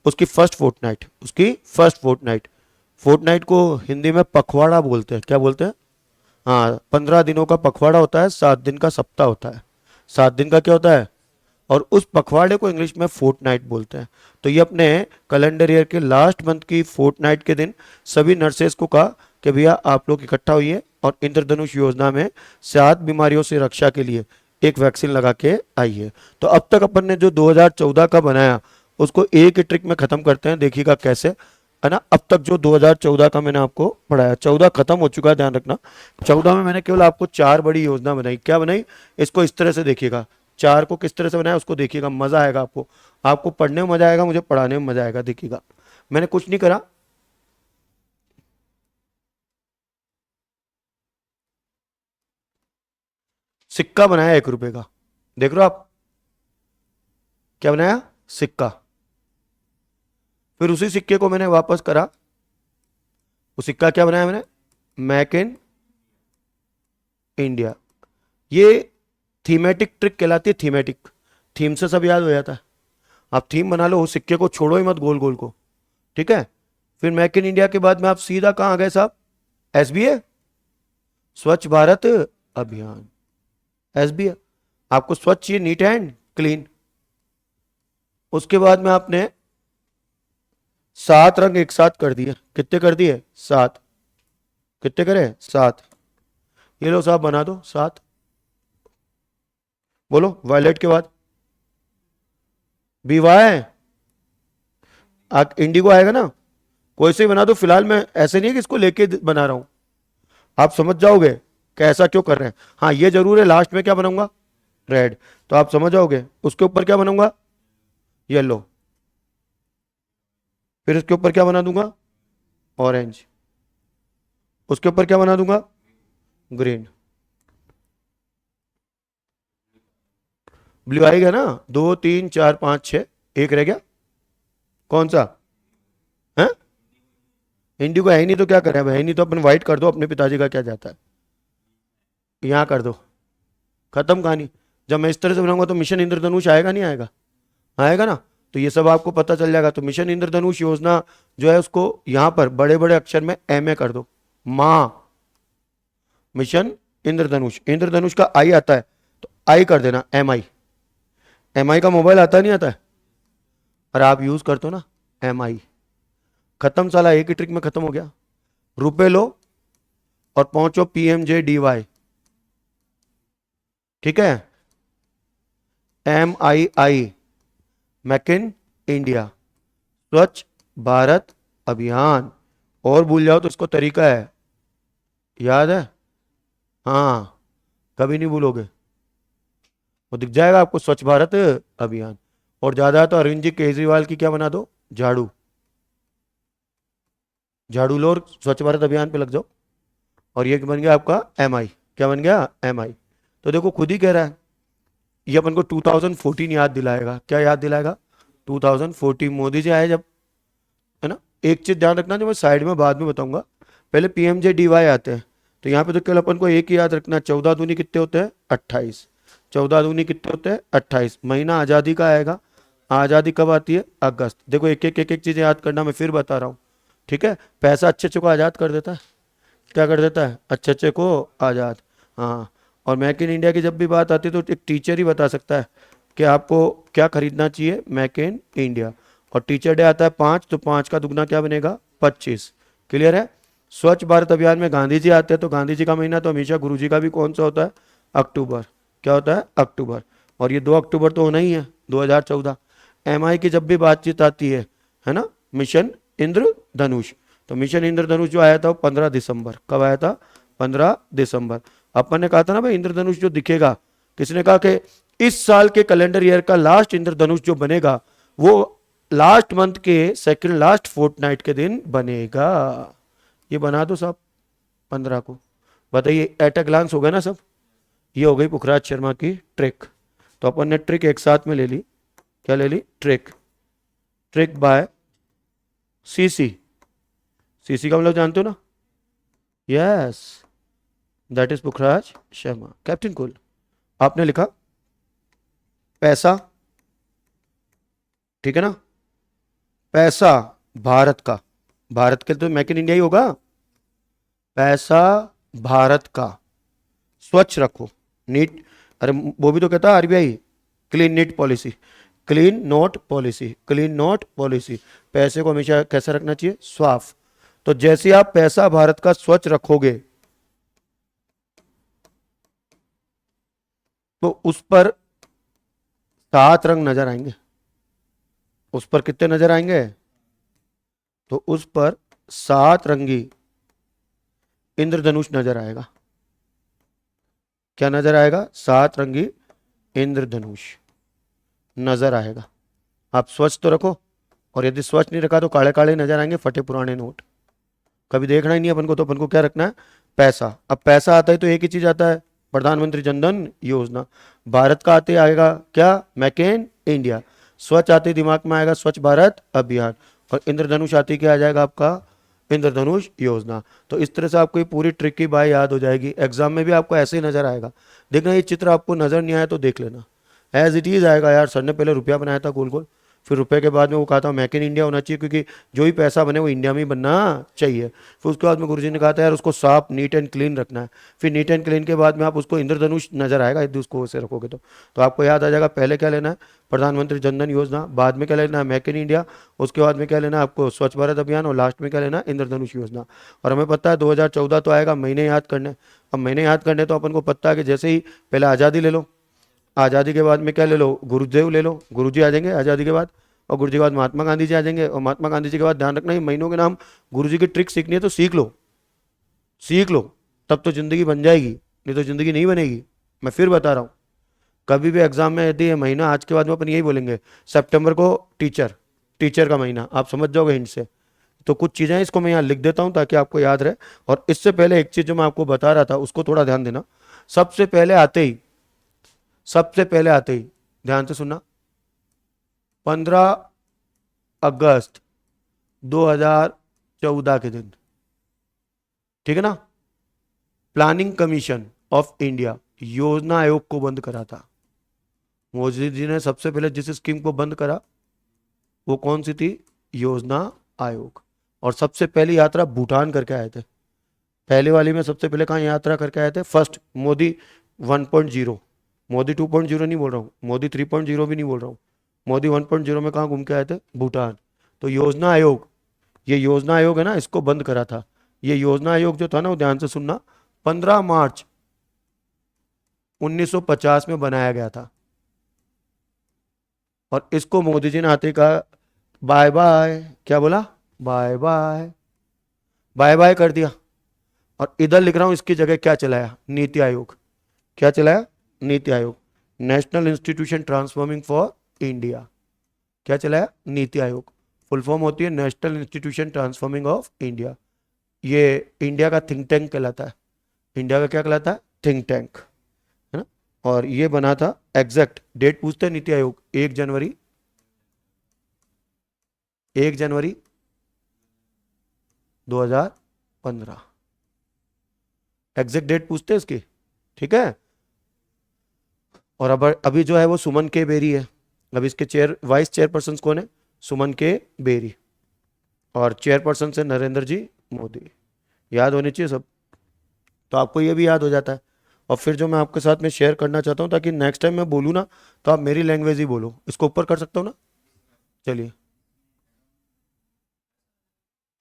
उसकी फर्स्ट फोर्टनाइट, उसकी फर्स्ट फोर्टनाइट। फोर्टनाइट को हिंदी में पखवाड़ा बोलते हैं। क्या बोलते हैं, हाँ, 15 दिनों का पखवाड़ा होता है, 7 दिन का सप्ताह होता है, 7 दिन का क्या होता है। और उस पखवाड़े को इंग्लिश में फोर्टनाइट बोलते हैं। तो ये अपने कैलेंडर ईयर के लास्ट मंथ की फोर्टनाइट के दिन सभी नर्सेस को कहा कि भैया आप लोग इकट्ठा होइए और इंद्रधनुष योजना में 7 बीमारियों से रक्षा के लिए एक वैक्सीन लगा के आइए। तो अब तक अपन ने जो 2014 का बनाया उसको एक ही ट्रिक में खत्म करते हैं, देखिएगा कैसे, है ना। अब तक जो 2014 का मैंने आपको पढ़ाया, 14 खत्म हो चुका है, ध्यान रखना। 14 में मैंने केवल आपको 4 बड़ी योजना बनाई। क्या बनाई, इसको इस तरह से देखिएगा, 4 को किस तरह से बनाया उसको देखिएगा, मजा आएगा आपको। आपको पढ़ने में मजा आएगा, मुझे पढ़ाने में मजा आएगा। देखिएगा, मैंने कुछ नहीं करा, सिक्का बनाया 1 रुपए का, देख रहे हो आप, क्या बनाया, सिक्का। फिर उसी सिक्के को मैंने वापस करा, वो सिक्का क्या बनाया मैंने, मेक इन इंडिया। ये थीमेटिक ट्रिक कहलाती है, थीमेटिक। थीम से सब याद हो जाता है। आप थीम बना लो, उस सिक्के को छोड़ो ही मत, गोल गोल को, ठीक है। फिर मेक इन इंडिया के बाद में आप सीधा कहां आ गए साहब, एसबीए, स्वच्छ भारत अभियान। एसबीए आपको स्वच्छ चाहिए, नीट एंड क्लीन। उसके बाद में आपने 7 रंग एक साथ कर दिए, कितने कर दिए? 7। कितने करे? 7। ये लो साहब बना दो 7। बोलो वायलेट के बाद BY इंडिगो आएगा ना, कोई से ही बना दो फिलहाल, मैं ऐसे नहीं है कि इसको लेके बना रहा हूं, आप समझ जाओगे कि ऐसा क्यों कर रहे हैं। हाँ ये जरूर है, लास्ट में क्या बनाऊंगा? रेड। तो आप समझ जाओगे। उसके ऊपर क्या बनाऊंगा? येलो। फिर इसके ऊपर क्या बना दूंगा? ऑरेंज। उसके ऊपर क्या बना दूंगा? ग्रीन। ब्लू आएगा ना? 2 3 4 5 6, एक रह गया, कौन सा है? इंडिगो है ही नहीं तो क्या करें, अब है ही नहीं तो अपन व्हाइट कर दो, अपने पिताजी का क्या जाता है, यहाँ कर दो, खत्म कहानी। जब मैं इस तरह से बनाऊंगा तो मिशन इंद्रधनुष आएगा नहीं आएगा? आएगा ना। तो ये सब आपको पता चल जाएगा। तो मिशन इंद्रधनुष योजना जो है उसको यहां पर बड़े बड़े अक्षर में MA कर दो, मां। मिशन इंद्रधनुष, इंद्रधनुष का आई आता है तो आई कर देना, MI का मोबाइल आता नहीं आता है, और आप यूज करते हो ना, MI। खत्म साला, एक ही ट्रिक में खत्म हो गया। रुपए लो और पहुंचो PMJDY, ठीक है, MII, मेक इन इंडिया, स्वच्छ भारत अभियान। और भूल जाओ तो इसको तरीका है, याद है? हाँ, कभी नहीं भूलोगे, वो दिख जाएगा आपको, स्वच्छ भारत अभियान। और ज्यादा तो अरविंद जी केजरीवाल की क्या बना दो, झाड़ू। झाड़ू लो और स्वच्छ भारत अभियान पे लग जाओ, और ये बन गया आपका MI। क्या बन गया? MI। तो देखो खुद ही कह रहा है, ये अपन को 2014 याद दिलाएगा। क्या याद दिलाएगा? 2014 मोदी जी आए जब, है ना। एक चीज ध्यान रखना जो मैं साइड में बाद में बताऊंगा, पहले PMJDY आते हैं। तो यहाँ पे तो केवल अपन को एक ही याद रखना, 14 दूनी कितने होते हैं? 28। 14 दूनी कितने होते हैं? 28। महीना आजादी का आएगा, आजादी कब आती है? अगस्त। देखो एक एक एक एक चीज याद करना, मैं फिर बता रहा हूँ, ठीक है। पैसा अच्छे अच्छे को आजाद कर देता है, क्या कर देता है? अच्छे अच्छे को आजाद। हाँ। और मेक इन इंडिया की जब भी बात आती है तो एक टीचर ही बता सकता है कि आपको क्या खरीदना चाहिए, मेक इन इंडिया। और टीचर डे आता है 5, तो 5 का दुगना क्या बनेगा? 25। क्लियर है? स्वच्छ भारत अभियान में गांधी जी आते हैं, तो गांधी जी का महीना तो हमेशा गुरु जी का भी कौन सा होता है? अक्टूबर। क्या होता है? अक्टूबर। और ये 2 अक्टूबर तो होना ही है, 2014। MI की जब भी बातचीत आती है ना, मिशन इंद्रधनुष, तो मिशन इंद्रधनुष जो आया था वो 15 दिसंबर। कब आया था? 15 दिसंबर। अपन ने कहा था ना भाई, इंद्रधनुष जो दिखेगा, किसने कहा कि इस साल के कैलेंडर ईयर का लास्ट इंद्रधनुष जो बनेगा वो लास्ट मंथ के सेकंड लास्ट फोर्टनाइट के दिन बनेगा। ये बना दो साहब 15 को। बताइए, एट अ ग्लांस हो गया ना सब। ये हो गई पुखराज शर्मा की ट्रिक। तो अपन ने ट्रिक एक साथ में ले ली। क्या ले ली? Trick. Trick by CC। CC का मतलब जानते हो ना? Yes, that is Pukhraj Sharma, captain cool. आपने लिखा पैसा, ठीक है ना, पैसा भारत का, भारत के तो मेक इन इंडिया ही होगा। पैसा भारत का, स्वच्छ रखो, नीट। अरे वो भी तो कहता है RBI, clean NEET policy, clean note policy, clean note policy. पैसे को हमेशा कैसे रखना चाहिए? साफ। तो जैसे आप पैसा भारत का स्वच्छ रखोगे तो उस पर 7 रंग नजर आएंगे। उस पर कितने नजर आएंगे? तो उस पर 7 रंगी इंद्रधनुष नजर आएगा। क्या नजर आएगा? 7 रंगी इंद्रधनुष नजर आएगा। आप स्वच्छ तो रखो, और यदि स्वच्छ नहीं रखा तो काले काले नजर आएंगे, फटे पुराने नोट। कभी देखना ही नहीं अपन को, तो अपन को क्या रखना है? पैसा। अब पैसा आता है तो एक ही चीज आता है, प्रधानमंत्री जनधन योजना। भारत का आते आएगा क्या? Make in India. स्वच्छ आते दिमाग में आएगा स्वच्छ भारत अभियान। और इंद्रधनुष आते क्या आ जाएगा आपका? इंद्रधनुष योजना। तो इस तरह से आपको ये पूरी ट्रिक की बात याद हो जाएगी। एग्जाम में भी आपको ऐसे ही नजर आएगा। देखना ये चित्र आपको नजर नहीं आया तो देख लेना, एज इट इज आएगा। यार सर ने पहले रुपया बनाया था गोल गोल, फिर रुपए के बाद में वो कहा था मेक इन इंडिया होना चाहिए, क्योंकि जो भी पैसा बने वो इंडिया में ही बनना चाहिए। फिर उसके बाद में गुरुजी ने कहा था यार उसको साफ नीट एंड क्लीन रखना है। फिर नीट एंड क्लीन के बाद में आप उसको इंद्रधनुष नजर आएगा यदि उसको वैसे रखोगे तो आपको याद आ जाएगा पहले क्या लेना है, प्रधानमंत्री जनधन योजना, बाद में क्या लेना है, मेक इन इंडिया, उसके बाद में क्या लेना है आपको, स्वच्छ भारत अभियान, और लास्ट में क्या लेना है, इंद्रधनुष योजना। और हमें पता है 2014 तो आएगा, महीने याद करने। अब महीने याद करने तो अपन को पता है कि जैसे ही पहले आज़ादी ले लो, आज़ादी के बाद में क्या ले लो, गुरुदेव ले लो, गुरुजी आ जाएंगे आज़ादी के बाद, और गुरुजी के बाद महात्मा गांधी जी आ जाएंगे, और महात्मा गांधी जी के बाद ध्यान रखना ये महीनों के नाम, गुरुजी की ट्रिक सीखनी है तो सीख लो, सीख लो, तब तो जिंदगी बन जाएगी, नहीं तो जिंदगी नहीं बनेगी। मैं फिर बता रहा हूँ, कभी भी एग्जाम में यदि ये महीना आज के बाद में अपन यही बोलेंगे सितंबर को टीचर, टीचर का महीना, आप समझ जाओगे हिंट से। तो कुछ चीज़ें इसको मैं यहाँ लिख देता हूँ ताकि आपको याद रहे। और इससे पहले एक चीज़ जो मैं आपको बता रहा था उसको थोड़ा ध्यान देना। सबसे पहले आते ही, सबसे पहले आते ही ध्यान से सुनना, 15 अगस्त 2014 के दिन, ठीक है ना, प्लानिंग कमीशन ऑफ इंडिया योजना आयोग को बंद करा था। मोदी जी ने सबसे पहले जिस स्कीम को बंद करा वो कौन सी थी, योजना आयोग। और सबसे पहली यात्रा भूटान करके आए थे। पहले वाली में सबसे पहले कहाँ यात्रा करके आए थे, फर्स्ट मोदी 1.0, मोदी 2.0 नहीं बोल रहा हूँ, मोदी 3.0 भी नहीं बोल रहा हूँ, मोदी 1.0 में कहाँ घूम के आए थे, भूटान। तो योजना आयोग, ये योजना आयोग है ना, इसको बंद करा था। ये योजना आयोग जो था ना, वो ध्यान से सुनना, 15 मार्च 1950 में बनाया गया था। और इसको मोदी जी ने आते ही कहा बाय बाय, क्या बोला, बाय बाय, बाय बाय कर दिया। और इधर लिख रहा हूं इसकी जगह क्या चलाया, नीति आयोग। क्या चलाया, NITI Aayog, national institution transforming for India. क्या चलाया, नीति आयोग, फुल फॉर्म होती है national institution transforming of India. ये इंडिया का थिंक टैंक कहलाता है, इंडिया का क्या कहलाता है, थिंक टैंक, है ना। और ये बना था, एग्जैक्ट डेट पूछते हैं नीति आयोग, 1 जनवरी 2015, एग्जैक्ट डेट पूछते हैं इसकी, ठीक है। और अब अभी जो है वो सुमन के बेरी है। अब इसके वाइस चेयरपर्सन कौन है, सुमन के बेरी, और चेयरपर्सन से नरेंद्र जी मोदी। याद होनी चाहिए सब, तो आपको ये भी याद हो जाता है। और फिर जो मैं आपके साथ में शेयर करना चाहता हूँ, ताकि नेक्स्ट टाइम मैं बोलूँ ना तो आप मेरी लैंग्वेज ही बोलो। इसको ऊपर कर सकता हूँ ना, चलिए,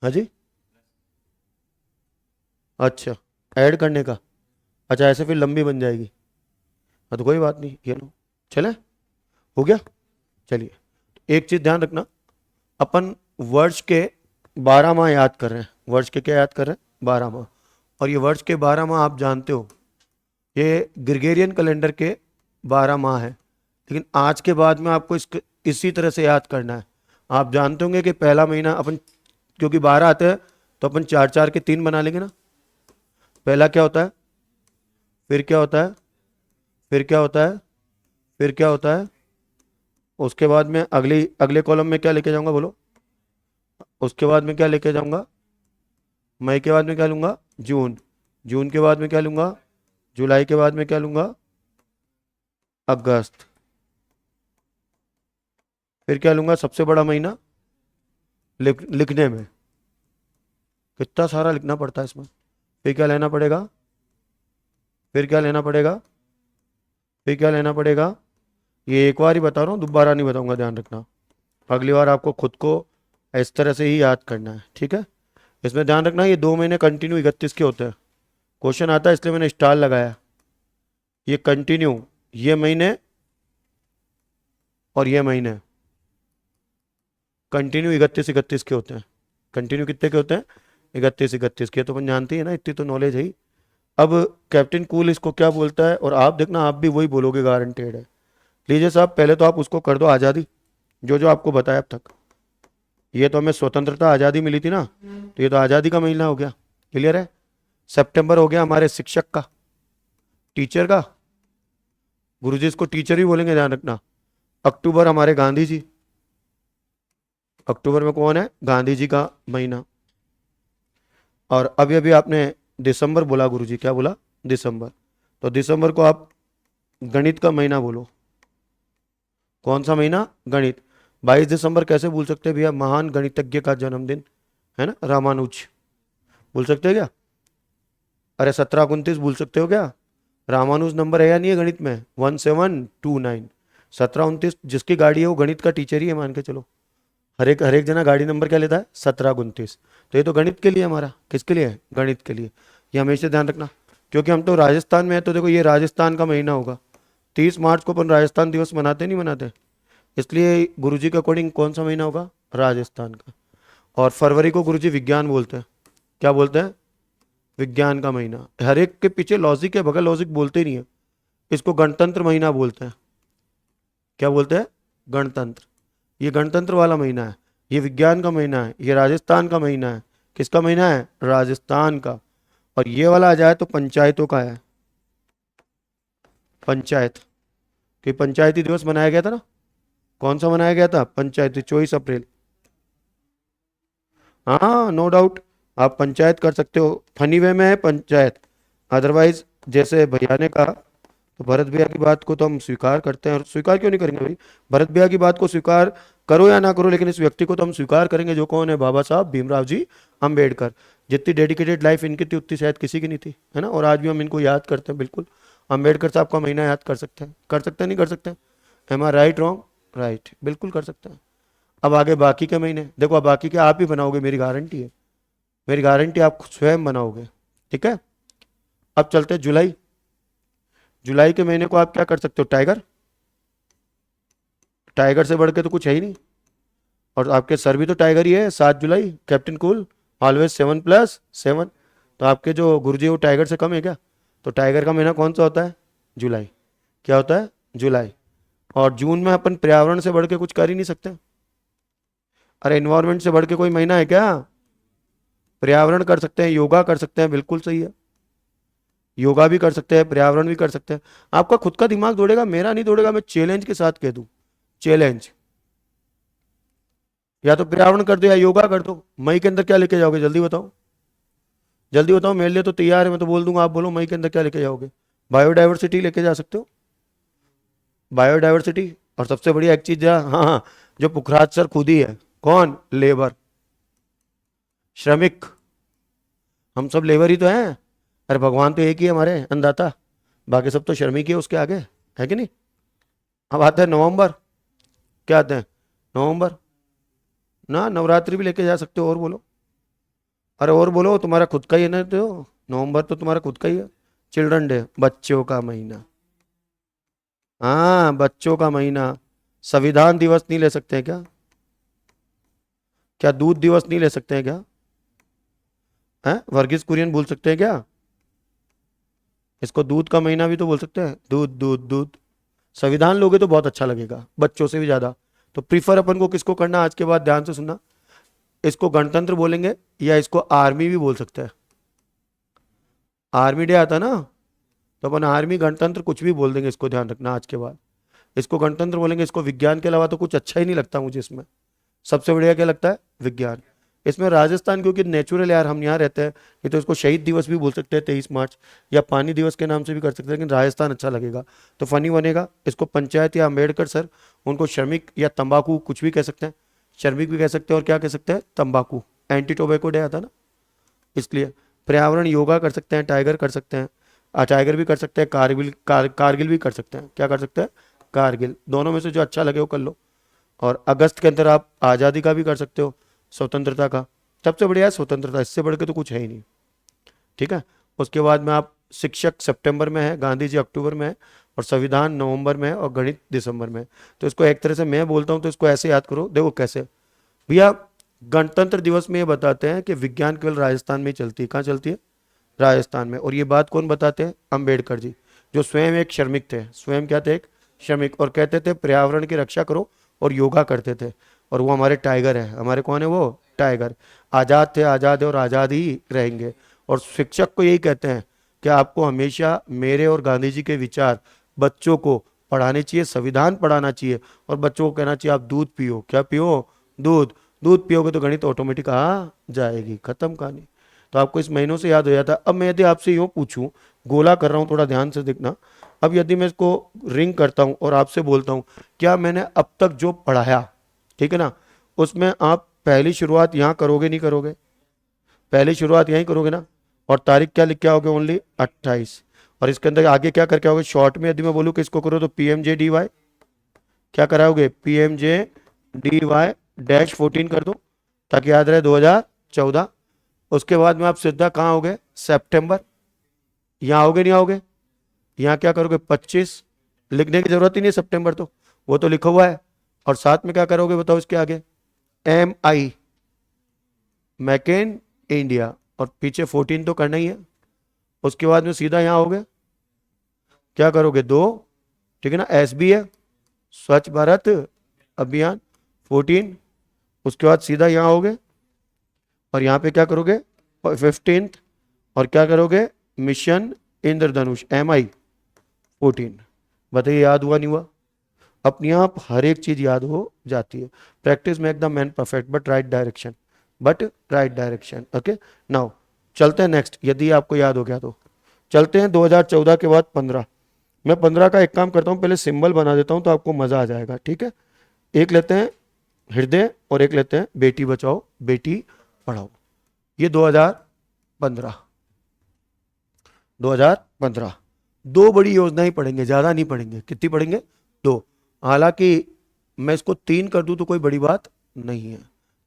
हाँ जी, अच्छा, ऐड करने का, अच्छा ऐसे फिर लंबी बन जाएगी, हाँ तो कोई बात नहीं, ये लो, चले, हो गया। चलिए, एक चीज ध्यान रखना, अपन वर्ष के 12 माह याद कर रहे हैं, वर्ष के क्या याद कर रहे हैं, 12 माह। और ये वर्ष के 12 माह आप जानते हो, ये ग्रिगोरियन कैलेंडर के 12 माह है। लेकिन आज के बाद में आपको इसी तरह से याद करना है। आप जानते होंगे कि पहला महीना अपन, क्योंकि 12 आते हैं तो अपन 4 4 के 3 बना लेंगे ना। पहला क्या होता है, फिर क्या होता है, फिर क्या होता है, फिर क्या होता है, उसके बाद में अगले कॉलम में क्या लेके जाऊंगा बोलो, उसके बाद में क्या लेके जाऊंगा, मई के बाद में क्या लूंगा, जून, जून के बाद में क्या लूंगा, जुलाई के बाद में क्या लूंगा, अगस्त, फिर क्या लूंगा, सबसे बड़ा महीना लिखने में कितना सारा लिखना पड़ता है इसमें। फिर क्या लेना पड़ेगा, फिर क्या लेना पड़ेगा, फिर क्या लेना पड़ेगा, ये एक बार ही बता रहा हूँ, दोबारा नहीं बताऊंगा, ध्यान रखना। अगली बार आपको खुद को इस तरह से ही याद करना है, ठीक है। इसमें ध्यान रखना ये 2 महीने कंटिन्यू 31 के होते हैं। क्वेश्चन आता है इसलिए मैंने स्टार लगाया। ये कंटिन्यू, ये महीने और ये महीने कंटिन्यू 31 के होते हैं। कंटिन्यू कितने के होते हैं, 31 के। तो अपन जानते हैं ना, इतनी तो नॉलेज है ही। अब कैप्टन कूल इसको क्या बोलता है, और आप देखना आप भी वही बोलोगे, गारंटेड है। लीजिए साहब, पहले तो आप उसको कर दो आज़ादी, जो जो आपको बताया अब तक। ये तो हमें स्वतंत्रता आज़ादी मिली थी ना, तो ये तो आज़ादी का महीना हो गया, क्लियर है। सितंबर हो गया हमारे शिक्षक का, टीचर का, गुरुजी इसको टीचर ही बोलेंगे, ध्यान रखना। अक्टूबर हमारे गांधी जी, अक्टूबर में कौन है, गांधी जी का महीना। और अभी अभी आपने दिसंबर बोला, गुरुजी क्या बोला, दिसंबर। तो दिसंबर को आप गणित का महीना बोलो। कौन सा महीना, गणित। 22 दिसंबर कैसे भूल सकते हैं भैया, महान गणितज्ञ का जन्मदिन है ना, रामानुज। भूल सकते हैं क्या? अरे 17 29 भूल सकते हो क्या? रामानुज नंबर है या नहीं है गणित में? 1729। 17 29 जिसकी गाड़ी है वो गणित का टीचर ही है, मान के चलो। हर एक जना गाड़ी नंबर क्या लेता है? 17 29। तो ये तो गणित के लिए हमारा, किसके लिए है? गणित के लिए। ये हमेशा ध्यान रखना, क्योंकि हम तो राजस्थान में है, तो देखो ये राजस्थान का महीना होगा। 30 मार्च को अपन राजस्थान दिवस मनाते नहीं मनाते? इसलिए गुरुजी के अकॉर्डिंग कौन सा महीना होगा? राजस्थान का। और फरवरी को गुरुजी विज्ञान बोलते हैं। क्या बोलते हैं? विज्ञान का महीना। हर एक के पीछे लॉजिक है, बगैर लॉजिक बोलते ही नहीं है। इसको गणतंत्र महीना बोलते हैं। क्या बोलते हैं? गणतंत्र। ये गणतंत्र वाला महीना है, ये विज्ञान का महीना है, ये राजस्थान का महीना है। किसका महीना है? राजस्थान का। और ये वाला आ जाए तो पंचायतों का है। पंचायत, कि पंचायती दिवस मनाया गया था ना। कौन सा मनाया गया था? पंचायती, 24 अप्रैल। हाँ नो डाउट, आप पंचायत कर सकते हो, फनी वे में है पंचायत। अदरवाइज जैसे भैया ने कहा, तो भरत भैया की बात को तो हम स्वीकार करते हैं, और स्वीकार क्यों नहीं करेंगे भाई? भरत भैया की बात को स्वीकार करो या ना करो, लेकिन इस व्यक्ति को तो हम स्वीकार करेंगे, जो कौन है? बाबा साहब भीमराव जी अंबेडकर। जितनी डेडिकेटेड लाइफ इनकी थी उतनी शायद किसी की नहीं थी, है ना। और आज भी हम इनको याद करते हैं, बिल्कुल। अंबेडकर साहब का महीना याद कर सकते हैं, कर सकते हैं, नहीं कर सकते? एम आई राइट, रॉन्ग? राइट, बिल्कुल कर सकते हैं। अब आगे बाकी के महीने देखो, अब बाकी के आप ही बनाओगे, मेरी गारंटी है, मेरी गारंटी, आप स्वयं बनाओगे। ठीक है, अब चलते हैं जुलाई। जुलाई के महीने को आप क्या कर सकते हो? टाइगर। टाइगर से बढ़ के तो कुछ है ही नहीं। और आपके सर भी तो टाइगर ही है, 7 जुलाई, कैप्टन कूल, ऑलवेज 7+7। तो आपके जो गुरुजी वो टाइगर से कम है क्या? तो टाइगर का महीना कौन सा होता है? जुलाई। क्या होता है? जुलाई। और जून में अपन पर्यावरण से बढ़ के कुछ कर ही नहीं सकते। अरे इन्वायरमेंट से बढ़ के कोई महीना है क्या? पर्यावरण कर सकते हैं, योगा कर सकते हैं, बिल्कुल सही है। योगा भी कर सकते हैं, पर्यावरण भी कर सकते हैं। आपका खुद का दिमाग दौड़ेगा, मेरा नहीं दौड़ेगा, मैं चैलेंज के साथ कह दूं। चैलेंज, या तो पर्यावरण कर दो या योगा कर दो। मई के अंदर क्या लेके जाओगे? जल्दी बताओ, जल्दी बताओ, मेरे लिए तो तैयार है, मैं तो बोल दूंगा, आप बोलो मई के अंदर क्या लेके जाओगे? बायोडाइवर्सिटी लेके जा सकते हो, बायोडाइवर्सिटी। और सबसे बढ़िया एक चीज, हाँ हाँ, जो पुखराज सर खुद ही है, कौन? लेबर, श्रमिक। हम सब लेबर ही तो हैं। अरे भगवान तो एक ही है हमारे, अन्नदाता। बाकी सब तो श्रमिक ही है उसके आगे, है कि नहीं? अब आते हैं नवंबर। क्या आते हैं? नवंबर ना, नवरात्रि भी लेके जा सकते हो। और बोलो, अरे और बोलो, तुम्हारा खुद का ही है ना, तो नवंबर तो तुम्हारा खुद का ही है। चिल्ड्रन डे, बच्चों का महीना। हाँ, बच्चों का महीना। संविधान दिवस नहीं ले सकते हैं क्या? क्या दूध दिवस नहीं ले सकते हैं क्या? हैं, वर्गीज कुरियन भूल सकते हैं क्या? इसको दूध का महीना भी तो बोल सकते हैं, दूध दूध दूध। संविधान लोगे तो बहुत अच्छा लगेगा, बच्चों से भी ज्यादा। तो प्रीफर अपन को किसको करना, आज के बाद ध्यान से सुनना। इसको गणतंत्र बोलेंगे, या इसको आर्मी भी बोल सकते हैं। आर्मी डे आता ना, तो अपन आर्मी गणतंत्र कुछ भी बोल देंगे, इसको ध्यान रखना आज के बाद। इसको गणतंत्र बोलेंगे। इसको विज्ञान के अलावा तो कुछ अच्छा ही नहीं लगता मुझे इसमें। सबसे बढ़िया क्या लगता है? विज्ञान। इसमें राजस्थान क्योंकि नेचुरल यार, हम यहाँ रहते हैं, ये तो इसको शहीद दिवस भी बोल सकते हैं 23 मार्च, या पानी दिवस के नाम से भी कर सकते हैं, लेकिन राजस्थान अच्छा लगेगा तो फनी बनेगा। इसको पंचायत या अम्बेडकर सर, उनको श्रमिक या तंबाकू कुछ भी कह सकते हैं। श्रमिक भी कह सकते हैं, और क्या कह सकते हैं? तंबाकू। एंटी टोबैको डे आता ना, इसलिए। पर्यावरण, योगा कर सकते हैं, टाइगर कर सकते हैं। टाइगर भी कर सकते हैं, कारगिल भी कर सकते हैं। क्या कर सकते हैं? कारगिल। दोनों में से जो अच्छा लगे वो कर लो। और अगस्त के अंदर आप आज़ादी का भी कर सकते हो, स्वतंत्रता का। सबसे बढ़िया है स्वतंत्रता, इससे बढ़ के तो कुछ है ही नहीं। ठीक है, उसके बाद में आप शिक्षक सितंबर में है, गांधी जी अक्टूबर में है, और संविधान नवंबर में है, और गणित दिसंबर में है। तो इसको एक तरह से मैं बोलता हूँ तो इसको ऐसे याद करो, देखो कैसे भैया। गणतंत्र दिवस में ये बताते हैं कि विज्ञान केवल राजस्थान में ही चलती है। कहाँ चलती है? राजस्थान में। और ये बात कौन बताते हैं? अंबेडकर जी, जो स्वयं एक श्रमिक थे। स्वयं क्या थे? एक श्रमिक। और कहते थे पर्यावरण की रक्षा करो, और योगा करते थे। और वो हमारे टाइगर है। हमारे कौन है वो? टाइगर। आज़ाद थे, आज़ाद है, और आज़ाद ही रहेंगे। और शिक्षक को यही कहते हैं कि आपको हमेशा मेरे और गांधी जी के विचार बच्चों को पढ़ाने चाहिए, संविधान पढ़ाना चाहिए, और बच्चों को कहना चाहिए आप दूध पियो। क्या पियो? दूध। दूध पियोगे तो गणित ऑटोमेटिक आ जाएगी, खत्म कहानी। तो आपको इस महीनों से याद हो जाता है। अब मैं यदि आपसे यूँ पूछूं, गोला कर रहा हूँ, थोड़ा ध्यान से देखना। अब यदि मैं इसको रिंग करता हूँ और आपसे बोलता हूँ, क्या मैंने अब तक जो पढ़ाया ठीक है ना। उसमें आप पहली शुरुआत यहाँ करोगे नहीं करोगे, पहली शुरुआत यहीं करोगे ना, और तारीख क्या लिख के आओगे, ओनली 28। और इसके अंदर आगे क्या करके आओगे, शॉर्ट में यदि मैं बोलूँ कि इसको करो तो PMJ/DY क्या कराओगे, PMJ/DY डैश 14 कर दो ताकि याद रहे 2014। उसके बाद में आप सीधा कहाँ आओगे, सितंबर, यहाँ आओगे नहीं आओगे, यहाँ क्या करोगे 25, लिखने की जरूरत ही नहीं है सितंबर, तो वो तो लिखा हुआ है। और साथ में क्या करोगे बताओ इसके आगे, MI मेक इन इंडिया, और पीछे 14 तो करना ही है। उसके बाद में सीधा यहाँ आओगे, क्या करोगे 2, ठीक है ना, SB है, स्वच्छ भारत अभियान 14। उसके बाद सीधा यहाँ आओगे और यहाँ पे क्या करोगे 15, और क्या करोगे मिशन इंद्रधनुष MI 14। बताइए याद हुआ नहीं हुआ, अपने आप हर एक चीज याद हो जाती है। Practice make the man perfect, but right direction. Okay, now चलते हैं नेक्स्ट, यदि आपको याद हो गया तो चलते हैं 2014 के बाद 15। मैं 15 का एक काम करता हूं, पहले सिंबल बना देता हूं तो आपको मजा आ जाएगा, ठीक है। एक लेते हैं हृदय और एक लेते हैं बेटी बचाओ बेटी पढ़ाओ। ये 2015 दो बड़ी योजनाएं पढ़ेंगे, ज्यादा नहीं पढ़ेंगे। कितनी पढ़ेंगे, 2। हालांकि मैं इसको 3 कर दूं तो कोई बड़ी बात नहीं है,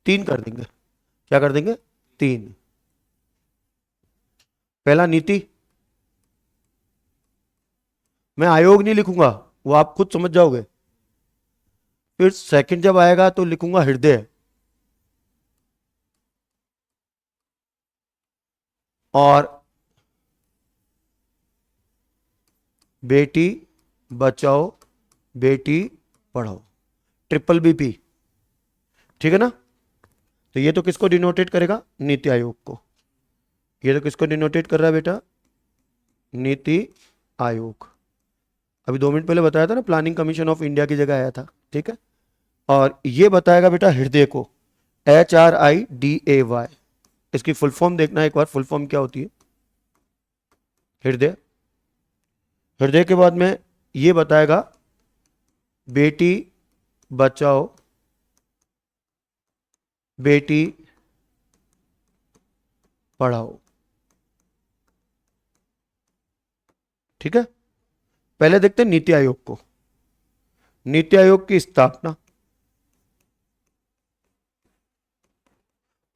3 कर देंगे। क्या कर देंगे, 3। पहला नीति, मैं आयोग नहीं लिखूंगा, वो आप खुद समझ जाओगे। फिर सेकंड जब आएगा तो लिखूंगा हृदय, और बेटी बचाओ बेटी पढ़ाओ, BBB, ठीक है ना। तो ये तो किसको डिनोटेट करेगा, नीति आयोग को। ये तो किसको डिनोटेट कर रहा है बेटा, नीति आयोग। अभी 2 मिनट पहले बताया था ना, प्लानिंग कमीशन ऑफ इंडिया की जगह आया था, ठीक है। और ये बताएगा बेटा हृदय को, HRIDAY। इसकी फुल फॉर्म देखना एक बार, फुल फॉर्म क्या होती है हृदय। हृदय के बाद में ये बताएगा बेटी बचाओ बेटी पढ़ाओ, ठीक है। पहले देखते हैं नीति आयोग को। नीति आयोग की स्थापना,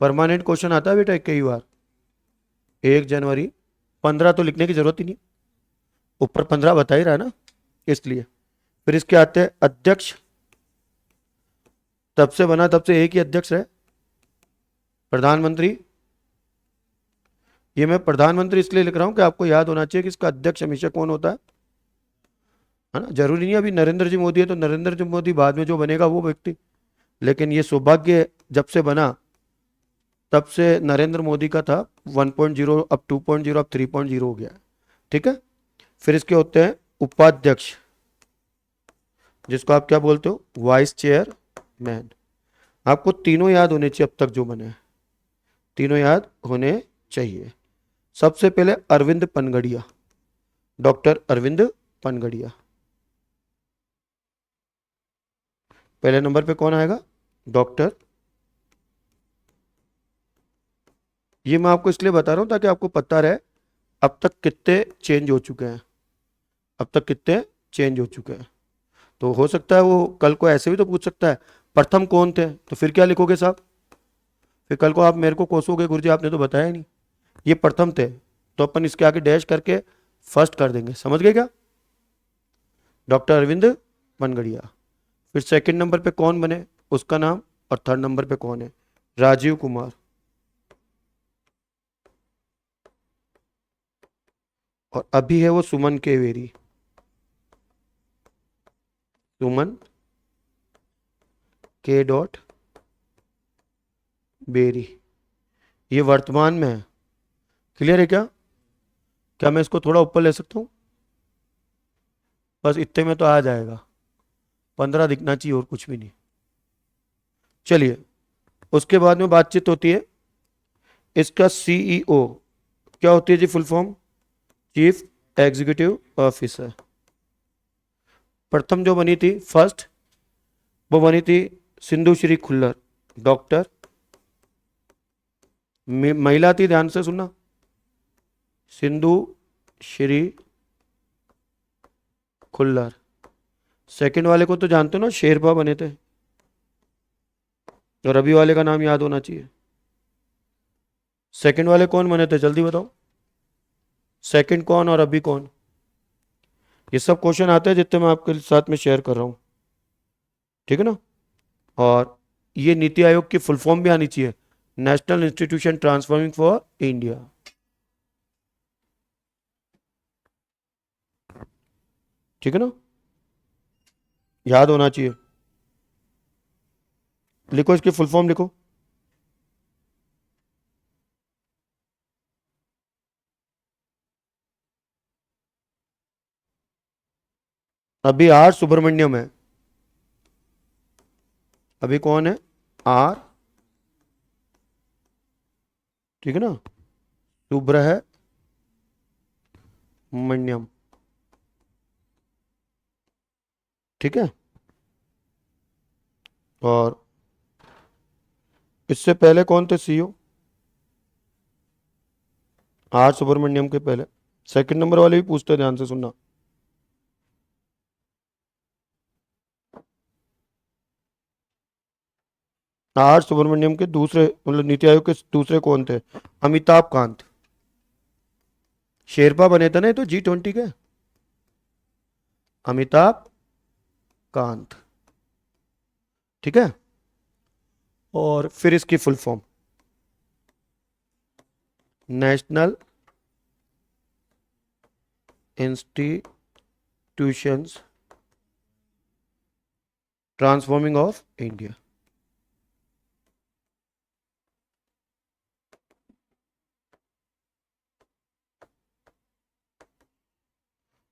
परमानेंट क्वेश्चन आता है बेटा कई बार, 1 जनवरी। 15 तो लिखने की जरूरत ही नहीं, ऊपर 15 बता ही रहा है ना, इसलिए। फिर इसके आते हैं अध्यक्ष, तब से बना तब से एक ही अध्यक्ष है, प्रधानमंत्री। ये मैं प्रधानमंत्री इसलिए लिख रहा हूं कि आपको याद होना चाहिए कि इसका अध्यक्ष हमेशा कौन होता है ना। जरूरी नहीं अभी नरेंद्र जी मोदी है तो नरेंद्र जी मोदी बाद में जो बनेगा वो व्यक्ति, लेकिन ये सौभाग्य जब से बना तब से नरेंद्र मोदी का था 1.0, अब 2.0, अब 3.0 हो गया, ठीक है। फिर इसके होते हैं उपाध्यक्ष, जिसको आप क्या बोलते हो, वाइस चेयरमैन। आपको तीनों याद होने चाहिए, अब तक जो बने तीनों याद होने चाहिए। सबसे पहले अरविंद पनगड़िया, डॉक्टर अरविंद पनगड़िया। पहले नंबर पे कौन आएगा, डॉक्टर। ये मैं आपको इसलिए बता रहा हूं ताकि आपको पता रहे अब तक कितने चेंज हो चुके हैं, अब तक कितने चेंज हो चुके हैं। तो हो सकता है वो कल को ऐसे भी तो पूछ सकता है प्रथम कौन थे, तो फिर क्या लिखोगे साहब, फिर कल को आप मेरे को कोसोगे गुरुजी आपने तो बताया ही नहीं। ये प्रथम थे तो अपन इसके आगे डैश करके फर्स्ट कर देंगे, समझ गए क्या, डॉक्टर अरविंद पनगड़िया। फिर सेकंड नंबर पे कौन बने उसका नाम, और थर्ड नंबर पे कौन है, राजीव कुमार। और अभी है वो सुमन केवेरी, सुमन के डॉट बेरी। ये वर्तमान में है, क्लियर है क्या, क्या मैं इसको थोड़ा ऊपर ले सकता हूं, बस इतने में तो आ जाएगा, 15 दिखना चाहिए और कुछ भी नहीं। चलिए उसके बाद में बातचीत होती है, इसका CEO क्या होती है जी, full form chief executive officer. प्रथम जो बनी थी फर्स्ट, वो बनी थी सिंधु श्री खुल्लर, डॉक्टर, महिला थी, ध्यान से सुनना, सिंधु श्री खुल्लर। सेकंड वाले को तो जानते हो ना, शेरपा बने थे। और अभी वाले का नाम याद होना चाहिए। सेकंड वाले कौन बने थे, जल्दी बताओ, सेकंड कौन और अभी कौन। ये सब क्वेश्चन आते हैं जितने मैं आपके साथ में शेयर कर रहा हूं, ठीक है ना। और ये नीति आयोग की फुल फॉर्म भी आनी चाहिए, national institution transforming for India. ठीक है ना, याद होना चाहिए। लिखो, इसकी फुल फॉर्म लिखो। अभी आर सुब्रमण्यम है, अभी कौन है, आर, ठीक है ना, सुब्रमण्यम, ठीक है। और इससे पहले कौन थे सीईओ, आर सुब्रमण्यम के पहले। सेकंड नंबर वाले भी पूछते, ध्यान से सुनना। आर सुब्रमण्यम के दूसरे, मतलब नीति आयोग के दूसरे कौन थे, अमिताभ कांत। शेरपा बने थे ना ये तो G20 के, अमिताभ कांत, ठीक है। और फिर इसकी full form, national institutions transforming of India.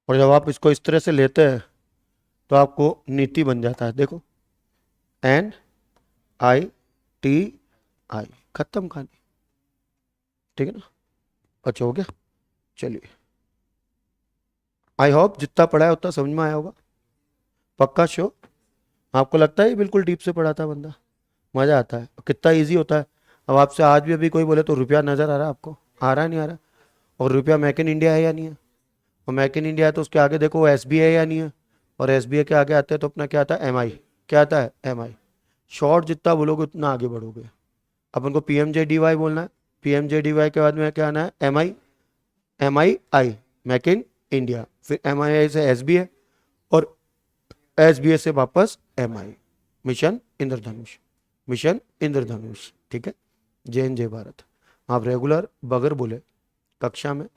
और जब आप इसको इस तरह से लेते हैं तो आपको नीति बन जाता है, देखो, NITI, खत्म कहानी, ठीक है ना। अच्छा हो गया, चलिए, आई होप जितना पढ़ा है उतना समझ में आया होगा, पक्का श्योर। आपको लगता है ये बिल्कुल डीप से पढ़ाता है बंदा, मजा आता है, कितना इजी होता है। अब आपसे आज भी अभी कोई बोले तो रुपया नजर आ रहा है आपको, आ रहा है नहीं आ रहा, और रुपया मेक इन इंडिया है या नहीं है, और मेक इन इंडिया है तो उसके आगे देखो SBI है या नहीं है, और SBI के आगे आते हैं तो अपना क्या आता है, MI, क्या आता है, MI। शॉर्ट जितना बोलोगे उतना आगे बढ़ोगे। अपन को PMJDY बोलना है, PMJDY के बाद में क्या आना है, MI, मेक इन इंडिया, फिर MII से SBI, और SBI से वापस MI, मिशन इंद्रधनुष, मिशन इंद्रधनुष, ठीक है। जय भारत। आप रेगुलर बगर बोले कक्षा में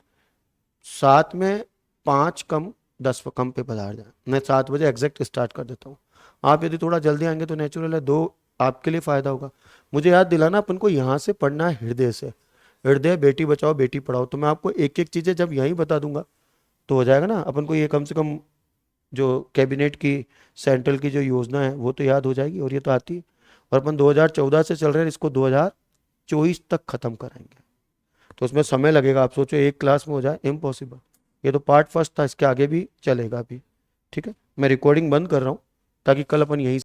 7 में 5 कम 10 कम पे पधार जाए। मैं 7 बजे एग्जैक्ट स्टार्ट कर देता हूँ। आप यदि थोड़ा जल्दी आएंगे तो नेचुरल है, 2 आपके लिए फायदा होगा। मुझे याद दिलाना, अपन को यहाँ से पढ़ना है हृदय से, हृदय बेटी बचाओ बेटी पढ़ाओ। तो मैं आपको एक एक चीज़ें जब यहीं बता दूंगा तो हो जाएगा ना। अपन को ये कम से कम जो कैबिनेट की, सेंट्रल की जो योजना है वो तो याद हो जाएगी, और ये तो आती है। और अपन 2014 से चल रहे हैं, इसको 2024 तक खत्म कराएंगे, तो उसमें समय लगेगा। आप सोचो एक क्लास में हो जाए, इम्पॉसिबल। ये तो पार्ट फर्स्ट था, इसके आगे भी चलेगा अभी, ठीक है। मैं रिकॉर्डिंग बंद कर रहा हूँ ताकि कल अपन यहीं